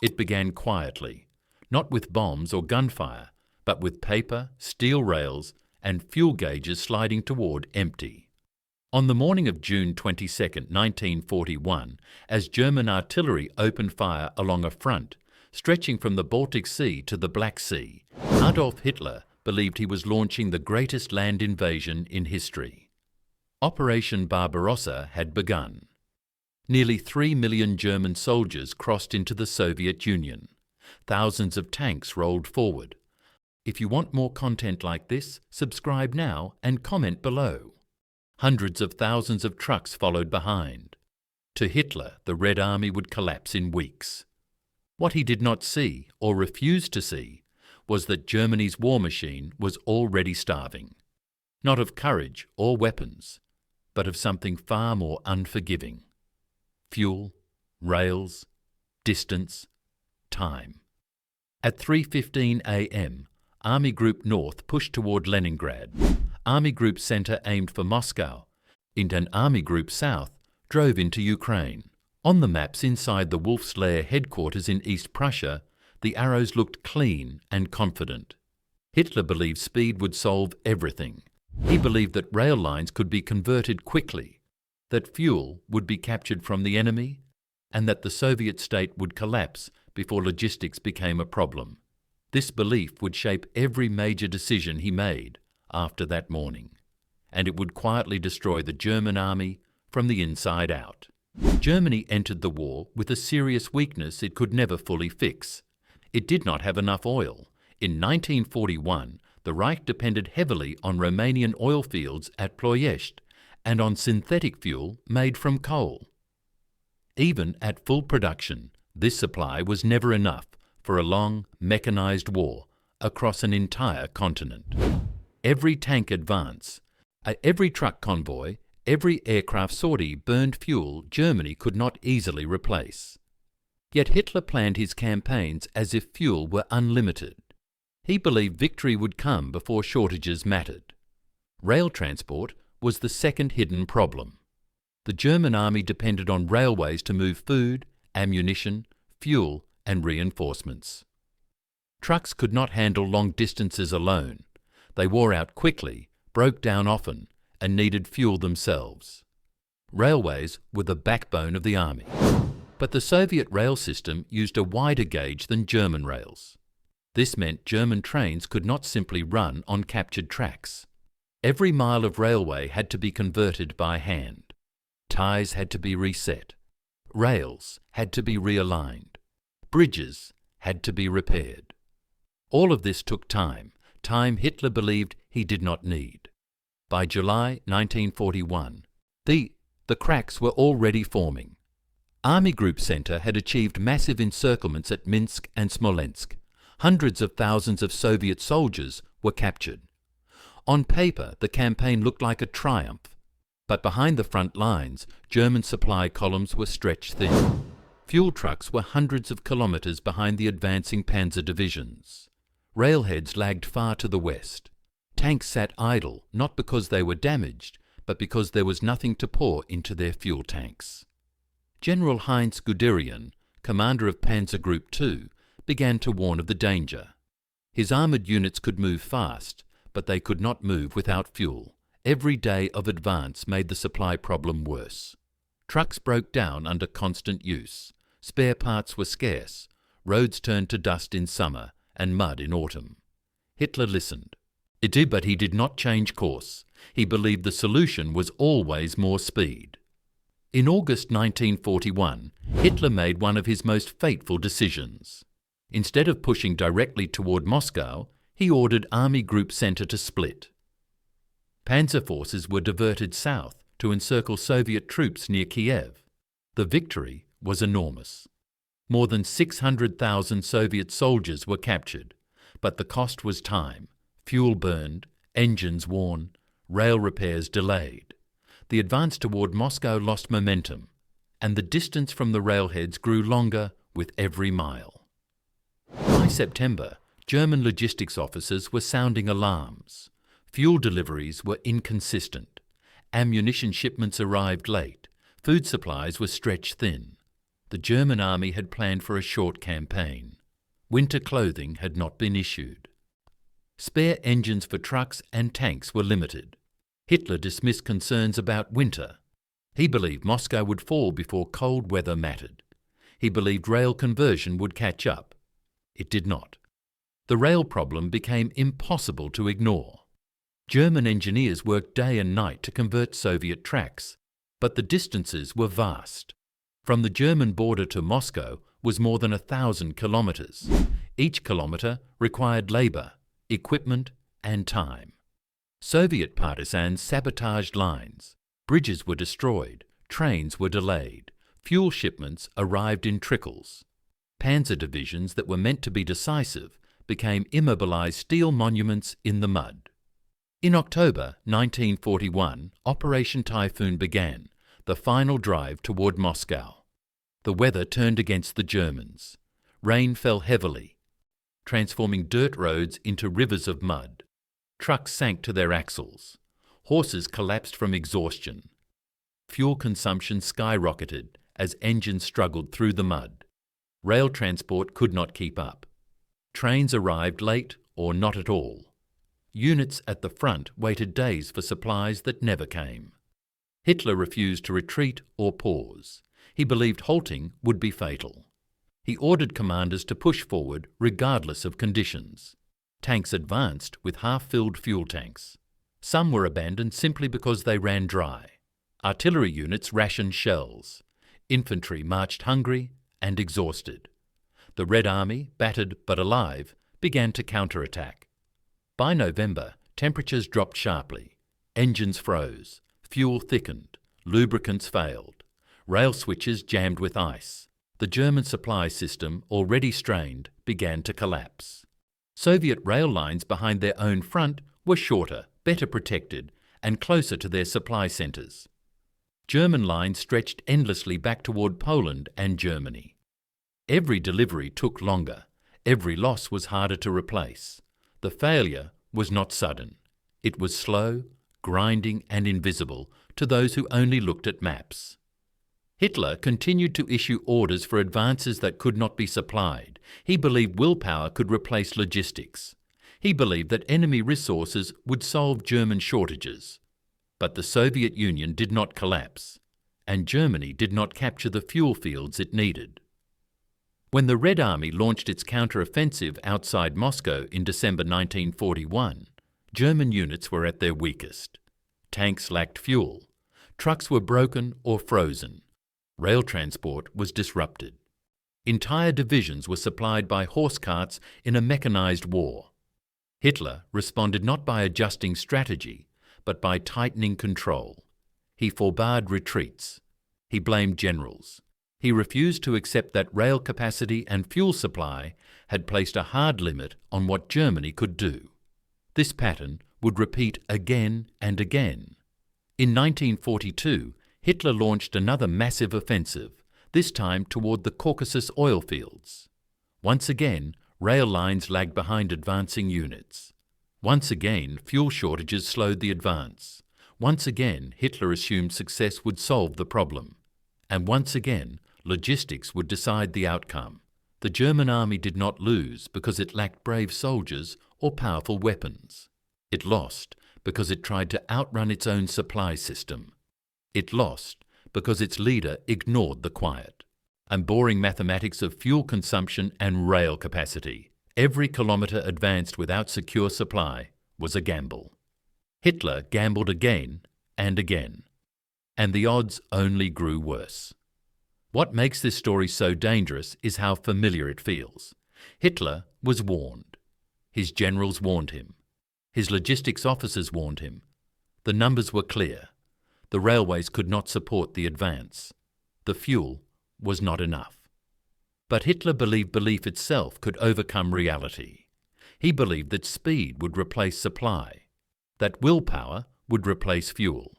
It began quietly, not with bombs or gunfire, but with paper, steel rails, and fuel gauges sliding toward empty. On the morning of June 22, 1941, as German artillery opened fire along a front stretching from the Baltic Sea to the Black Sea, Adolf Hitler believed he was launching the greatest land invasion in history. Operation Barbarossa had begun. Nearly 3 million German soldiers crossed into the Soviet Union. Thousands of tanks rolled forward. If you want more content like this, subscribe now and comment below. Hundreds of thousands of trucks followed behind. To Hitler, the Red Army would collapse in weeks. What he did not see, or refused to see, was that Germany's war machine was already starving. Not of courage or weapons, but of something far more unforgiving. Fuel, rails, distance, time. At 3:15 a.m., Army Group North pushed toward Leningrad. Army Group Center aimed for Moscow, and Army Group South drove into Ukraine. On the maps inside the Wolf's Lair headquarters in East Prussia, the arrows looked clean and confident. Hitler believed speed would solve everything. He believed that rail lines could be converted quickly, that fuel would be captured from the enemy, and that the Soviet state would collapse before logistics became a problem. This belief would shape every major decision he made after that morning, and it would quietly destroy the German army from the inside out. Germany entered the war with a serious weakness it could never fully fix. It did not have enough oil. In 1941, the Reich depended heavily on Romanian oil fields at Ploiești and on synthetic fuel made from coal. Even at full production, this supply was never enough for a long, mechanized war across an entire continent. Every tank advance, every truck convoy, every aircraft sortie burned fuel Germany could not easily replace. Yet Hitler planned his campaigns as if fuel were unlimited. He believed victory would come before shortages mattered. Rail transport was the second hidden problem. The German army depended on railways to move food, ammunition, fuel, and reinforcements. Trucks could not handle long distances alone. They wore out quickly, broke down often, and needed fuel themselves. Railways were the backbone of the army. But the Soviet rail system used a wider gauge than German rails. This meant German trains could not simply run on captured tracks. Every mile of railway had to be converted by hand. Ties had to be reset. Rails had to be realigned. Bridges had to be repaired. All of this took time Hitler believed he did not need. By July 1941, the cracks were already forming. Army Group Center had achieved massive encirclements at Minsk and Smolensk. Hundreds of thousands of Soviet soldiers were captured. On paper, the campaign looked like a triumph, but behind the front lines, German supply columns were stretched thin. Fuel trucks were hundreds of kilometers behind the advancing panzer divisions. Railheads lagged far to the west. Tanks sat idle, not because they were damaged, but because there was nothing to pour into their fuel tanks. General Heinz Guderian, commander of Panzer Group 2, began to warn of the danger. His armoured units could move fast, but they could not move without fuel. Every day of advance made the supply problem worse. Trucks broke down under constant use. Spare parts were scarce. Roads turned to dust in summer and mud in autumn. Hitler listened. But he did not change course. He believed the solution was always more speed. In August 1941, Hitler made one of his most fateful decisions. Instead of pushing directly toward Moscow, he ordered Army Group Center to split. Panzer forces were diverted south to encircle Soviet troops near Kiev. The victory was enormous. More than 600,000 Soviet soldiers were captured, but the cost was time. Fuel burned, engines worn, rail repairs delayed. The advance toward Moscow lost momentum, and the distance from the railheads grew longer with every mile. By September, German logistics officers were sounding alarms. Fuel deliveries were inconsistent. Ammunition shipments arrived late. Food supplies were stretched thin. The German army had planned for a short campaign. Winter clothing had not been issued. Spare engines for trucks and tanks were limited. Hitler dismissed concerns about winter. He believed Moscow would fall before cold weather mattered. He believed rail conversion would catch up. It did not. The rail problem became impossible to ignore. German engineers worked day and night to convert Soviet tracks, but the distances were vast. From the German border to Moscow was more than 1,000 kilometres. Each kilometre required labour, equipment and time. Soviet partisans sabotaged lines. Bridges were destroyed, trains were delayed, fuel shipments arrived in trickles. Panzer divisions that were meant to be decisive became immobilised steel monuments in the mud. In October 1941, Operation Typhoon began, the final drive toward Moscow. The weather turned against the Germans. Rain fell heavily, transforming dirt roads into rivers of mud. Trucks sank to their axles. Horses collapsed from exhaustion. Fuel consumption skyrocketed as engines struggled through the mud. Rail transport could not keep up. Trains arrived late or not at all. Units at the front waited days for supplies that never came. Hitler refused to retreat or pause. He believed halting would be fatal. He ordered commanders to push forward regardless of conditions. Tanks advanced with half-filled fuel tanks. Some were abandoned simply because they ran dry. Artillery units rationed shells. Infantry marched hungry and exhausted. The Red Army, battered but alive, began to counterattack. By November, temperatures dropped sharply. Engines froze. Fuel thickened. Lubricants failed. Rail switches jammed with ice. The German supply system, already strained, began to collapse. Soviet rail lines behind their own front were shorter, better protected, and closer to their supply centres. German lines stretched endlessly back toward Poland and Germany. Every delivery took longer. Every loss was harder to replace. The failure was not sudden. It was slow, grinding and invisible to those who only looked at maps. Hitler continued to issue orders for advances that could not be supplied. He believed willpower could replace logistics. He believed that enemy resources would solve German shortages. But the Soviet Union did not collapse, and Germany did not capture the fuel fields it needed. When the Red Army launched its counter-offensive outside Moscow in December 1941, German units were at their weakest. Tanks lacked fuel. Trucks were broken or frozen. Rail transport was disrupted. Entire divisions were supplied by horse carts in a mechanized war. Hitler responded not by adjusting strategy, but by tightening control. He forbade retreats. He blamed generals. He refused to accept that rail capacity and fuel supply had placed a hard limit on what Germany could do. This pattern would repeat again and again. In 1942, Hitler launched another massive offensive, this time toward the Caucasus oil fields. Once again, rail lines lagged behind advancing units. Once again, fuel shortages slowed the advance. Once again, Hitler assumed success would solve the problem. And once again, logistics would decide the outcome. The German army did not lose because it lacked brave soldiers or powerful weapons. It lost because it tried to outrun its own supply system. It lost because its leader ignored the quiet and boring mathematics of fuel consumption and rail capacity. Every kilometre advanced without secure supply was a gamble. Hitler gambled again and again, and the odds only grew worse. What makes this story so dangerous is how familiar it feels. Hitler was warned. His generals warned him. His logistics officers warned him. The numbers were clear. The railways could not support the advance. The fuel was not enough. But Hitler believed belief itself could overcome reality. He believed that speed would replace supply, that willpower would replace fuel,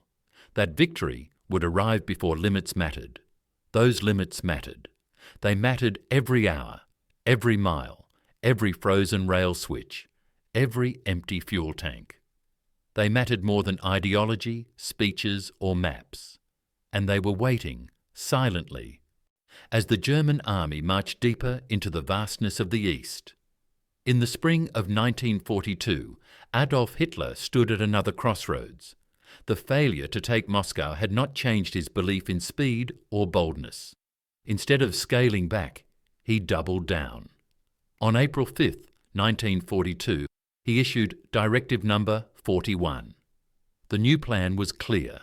that victory would arrive before limits mattered. Those limits mattered. They mattered every hour, every mile, every frozen rail switch, every empty fuel tank. They mattered more than ideology, speeches or maps. And they were waiting, silently. as the German army marched deeper into the vastness of the East. In the spring of 1942, Adolf Hitler stood at another crossroads. The failure to take Moscow had not changed his belief in speed or boldness. Instead of scaling back, he doubled down. On April 5, 1942, he issued Directive Number 41. The new plan was clear.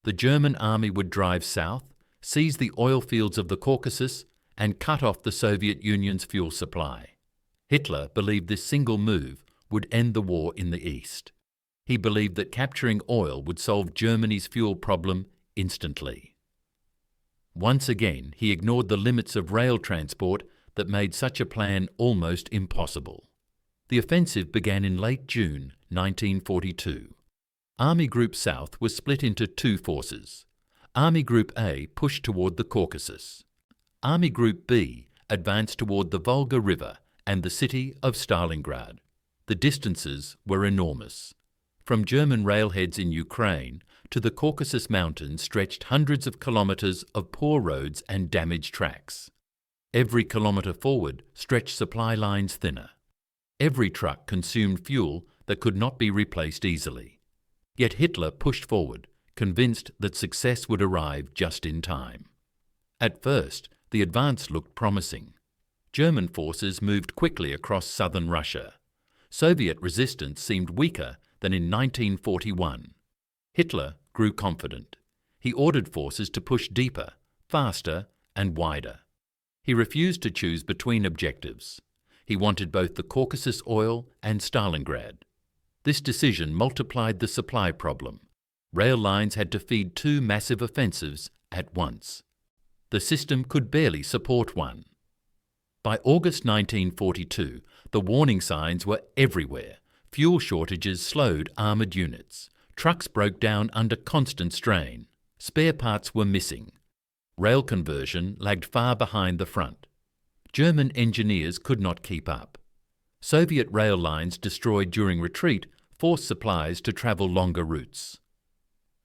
The German army would drive south, seize the oil fields of the Caucasus, and cut off the Soviet Union's fuel supply. Hitler believed this single move would end the war in the East. He believed that capturing oil would solve Germany's fuel problem instantly. Once again, he ignored the limits of rail transport that made such a plan almost impossible. The offensive began in late June 1942. Army Group South was split into two forces. Army Group A pushed toward the Caucasus. Army Group B advanced toward the Volga River and the city of Stalingrad. The distances were enormous. From German railheads in Ukraine to the Caucasus Mountains stretched hundreds of kilometres of poor roads and damaged tracks. Every kilometre forward stretched supply lines thinner. Every truck consumed fuel that could not be replaced easily. Yet Hitler pushed forward, convinced that success would arrive just in time. At first, the advance looked promising. German forces moved quickly across southern Russia. Soviet resistance seemed weaker than in 1941. Hitler grew confident. He ordered forces to push deeper, faster, and wider. He refused to choose between objectives. He wanted both the Caucasus oil and Stalingrad. This decision multiplied the supply problem. Rail lines had to feed two massive offensives at once. The system could barely support one. By August 1942, the warning signs were everywhere. Fuel shortages slowed armoured units. Trucks broke down under constant strain. Spare parts were missing. Rail conversion lagged far behind the front. German engineers could not keep up. Soviet rail lines destroyed during retreat forced supplies to travel longer routes.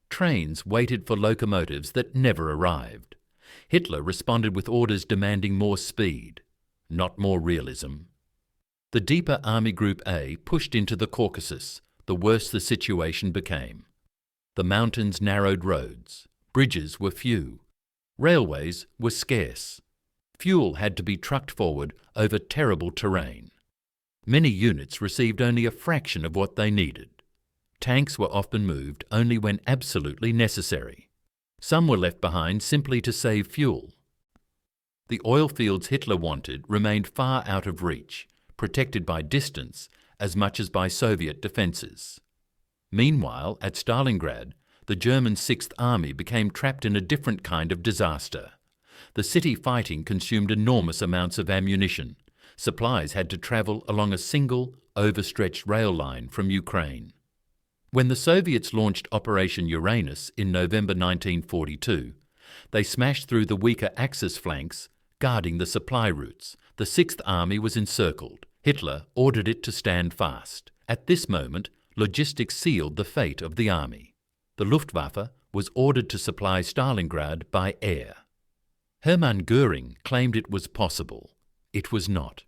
Trains waited for locomotives that never arrived. Hitler responded with orders demanding more speed, not more realism. The deeper Army Group A pushed into the Caucasus, the worse the situation became. The mountains narrowed roads. Bridges were few. Railways were scarce. Fuel had to be trucked forward over terrible terrain. Many units received only a fraction of what they needed. Tanks were often moved only when absolutely necessary. Some were left behind simply to save fuel. The oil fields Hitler wanted remained far out of reach, protected by distance as much as by Soviet defences. Meanwhile, at Stalingrad, the German Sixth Army became trapped in a different kind of disaster. The city fighting consumed enormous amounts of ammunition. Supplies had to travel along a single, overstretched rail line from Ukraine. When the Soviets launched Operation Uranus in November 1942, they smashed through the weaker Axis flanks, guarding the supply routes. The Sixth Army was encircled. Hitler ordered it to stand fast. At this moment, logistics sealed the fate of the army. The Luftwaffe was ordered to supply Stalingrad by air. Hermann Göring claimed it was possible. It was not.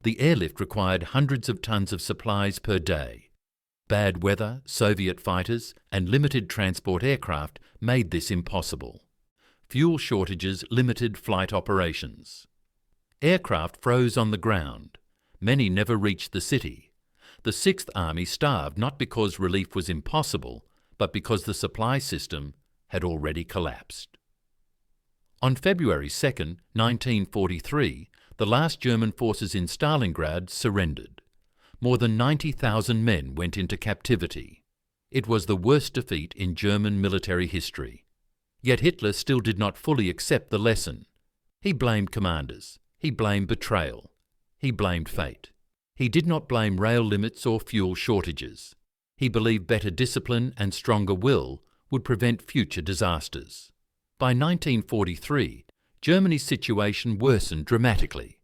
The airlift required hundreds of tons of supplies per day. Bad weather, Soviet fighters, and limited transport aircraft made this impossible. Fuel shortages limited flight operations. Aircraft froze on the ground. Many never reached the city. The Sixth Army starved not because relief was impossible, but because the supply system had already collapsed. On February 2, 1943, the last German forces in Stalingrad surrendered. More than 90,000 men went into captivity. It was the worst defeat in German military history. Yet Hitler still did not fully accept the lesson. He blamed commanders. He blamed betrayal. He blamed fate. He did not blame rail limits or fuel shortages. He believed better discipline and stronger will would prevent future disasters. By 1943, Germany's situation worsened dramatically.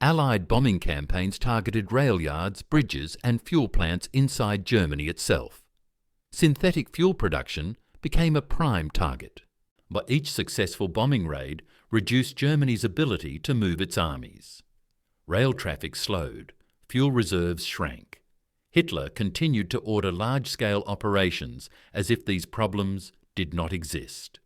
Allied bombing campaigns targeted rail yards, bridges, and fuel plants inside Germany itself. Synthetic fuel production became a prime target. But each successful bombing raid reduced Germany's ability to move its armies. Rail traffic slowed, fuel reserves shrank. Hitler continued to order large-scale operations as if these problems did not exist.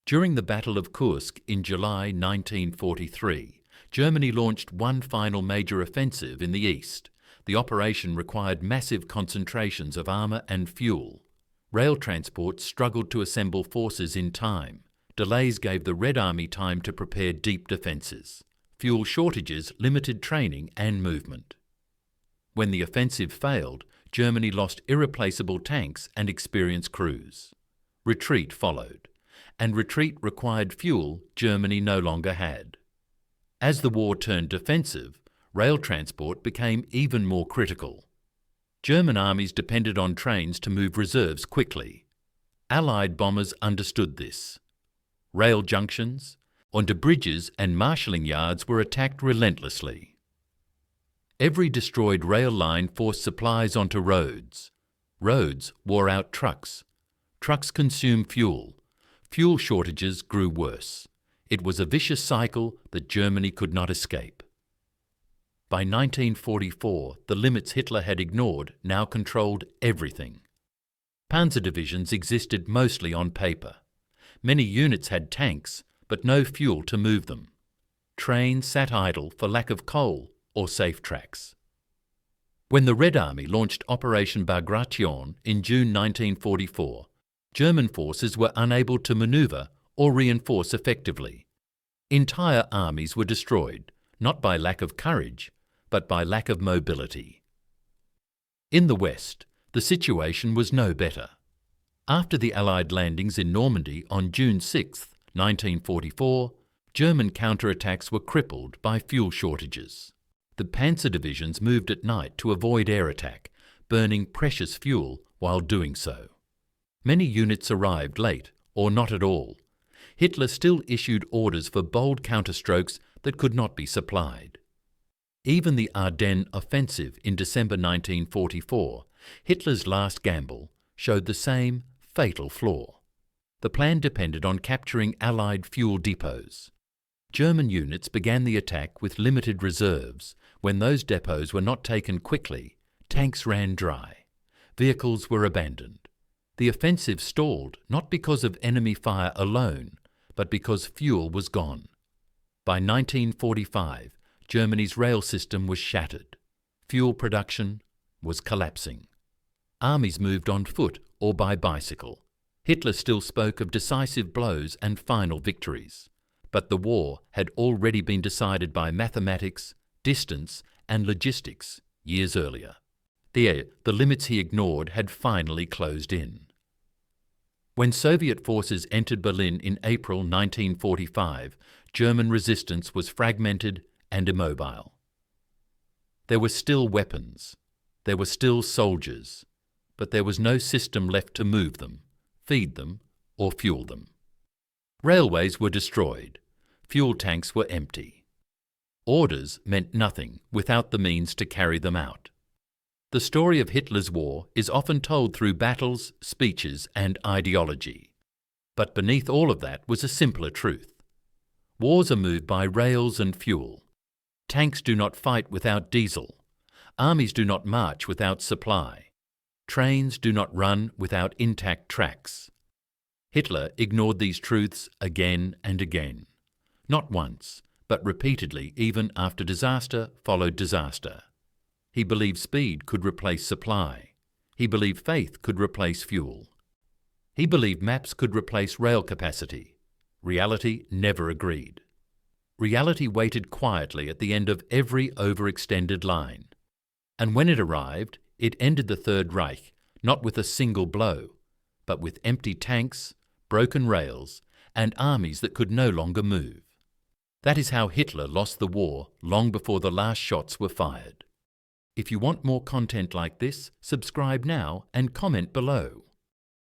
During the Battle of Kursk in July 1943, Germany launched one final major offensive in the east. The operation required massive concentrations of armour and fuel. Rail transport struggled to assemble forces in time. Delays gave the Red Army time to prepare deep defences. Fuel shortages limited training and movement. When the offensive failed, Germany lost irreplaceable tanks and experienced crews. Retreat followed, and retreat required fuel Germany no longer had. As the war turned defensive, rail transport became even more critical. German armies depended on trains to move reserves quickly. Allied bombers understood this. Rail junctions, onto bridges and marshalling yards were attacked relentlessly. Every destroyed rail line forced supplies onto roads. Roads wore out trucks. Trucks consumed fuel. Fuel shortages grew worse. It was a vicious cycle that Germany could not escape. By 1944, the limits Hitler had ignored now controlled everything. Panzer divisions existed mostly on paper. Many units had tanks, but no fuel to move them. Trains sat idle for lack of coal or safe tracks. When the Red Army launched Operation Bagration in June 1944, German forces were unable to manoeuvre or reinforce effectively. Entire armies were destroyed, not by lack of courage, but by lack of mobility. In the West, the situation was no better. After the Allied landings in Normandy on June 6, 1944, German counterattacks were crippled by fuel shortages. The panzer divisions moved at night to avoid air attack, burning precious fuel while doing so. Many units arrived late or not at all. Hitler still issued orders for bold counterstrokes that could not be supplied. Even the Ardennes Offensive in December 1944, Hitler's last gamble, showed the same fatal flaw. The plan depended on capturing Allied fuel depots. German units began the attack with limited reserves. When those depots were not taken quickly, tanks ran dry. Vehicles were abandoned. The offensive stalled not because of enemy fire alone, but because fuel was gone. By 1945, Germany's rail system was shattered. Fuel production was collapsing. Armies moved on foot or by bicycle. Hitler still spoke of decisive blows and final victories. But the war had already been decided by mathematics, distance and logistics years earlier. The limits he ignored had finally closed in. When Soviet forces entered Berlin in April 1945, German resistance was fragmented and immobile. There were still weapons, there were still soldiers, but there was no system left to move them, feed them, or fuel them. Railways were destroyed. Fuel tanks were empty. Orders meant nothing without the means to carry them out. The story of Hitler's war is often told through battles, speeches, and ideology. But beneath all of that was a simpler truth. Wars are moved by rails and fuel. Tanks do not fight without diesel. Armies do not march without supply. Trains do not run without intact tracks. Hitler ignored these truths again and again. Not once, but repeatedly, even after disaster followed disaster. He believed speed could replace supply. He believed faith could replace fuel. He believed maps could replace rail capacity. Reality never agreed. Reality waited quietly at the end of every overextended line. And when it arrived, it ended the Third Reich, not with a single blow, but with empty tanks, broken rails, and armies that could no longer move. That is how Hitler lost the war long before the last shots were fired. If you want more content like this, subscribe now and comment below.